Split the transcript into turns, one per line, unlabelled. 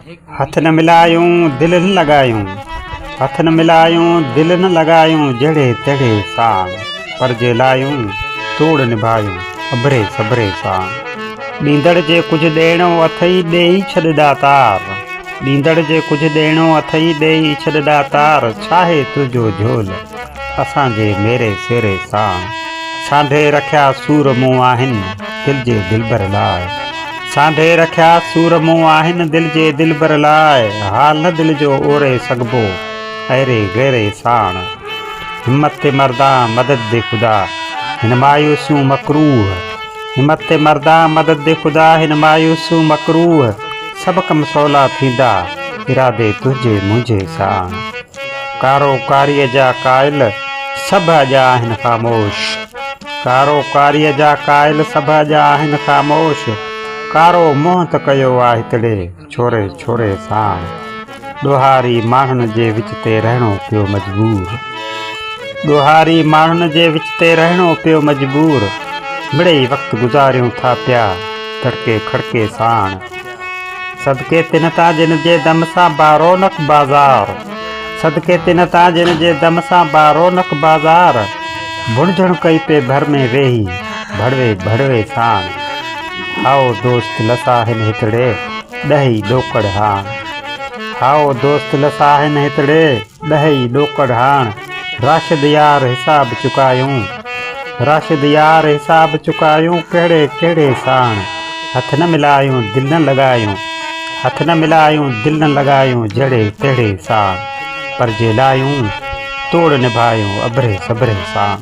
हथ न मिलायूं दिल न लगायूं, हथ न मिलायूं दिल न लगायूं, जड़े तड़े साण पर जे लायूं तोड़ निभायूं अबरे सबरे साण। ॾींदड़ जे कुझु ॾियणो अथई ॾेई छॾ दातार, ॾींदड़ जे कुझु ॾियणो अथई ॾेई छॾ दातार, छाहे तुंहिंजो झोल असांजे मेरे सेरे साण। सांढे रखिया सूर मूं आहिनि दिल जे दिलबर लाइ, सांढे रखिया सूर मूं आहिनि दिल जे दिलबर लाइ, हाल न दिल जो ओरे सघिबो अहिड़े गहरे साण। हिम्मत ते मर्दा मदद दे ख़ुदा हिन मायूसियूं मकरूह, हिम्मत ते मर्दा मदद दे ख़ुदा हिन मायूसियूं मकरूह, सभु कम सवला थींदा इरादे तुंहिंजे मुंहिंजे साण। कारोकारीअ जा कायल सभु अॼा आहिनि ख़ामोश, कारोकारीअ जा कायल सभु अॼा आहिनि ख़ामोश, कारो मोह त कयो आहे हितड़े छोरे छोरे साण। ॾोहारी माण्हुनि जे विच ते रहणो पियो मजबूर, ॾोहारी माण्हुनि जे विच ते रहणो पियो मजबूर, मिड़ेई वक़्तु गुज़ारियूं था पिया तड़के खड़के साण। सदके तिन तां जिन जे दम सां बारोनक बाज़ार, सदके तिन तां जिन जे दम सां बारोनक बाज़ार, भुणझण कई पे भर में वेही भड़वे भड़वे साण। आओ दोस्त लसा हिन हितड़े ॾही ॾोकड़ हाण, आओ दोस्त लसा हिन हितड़े ॾही ॾोकड़ हाण, राशिद यार हिसाब चुकायूं, राशिद यार हिसाब चुकायूं कहिड़े कहिड़े साण। हथ न मिलायूं दिल न लगायूं, हथ न मिलायूं दिल न लगायूं, जड़े तड़े साण पर जे लायूं तोड़ निभायूं अबरे सबरे साण।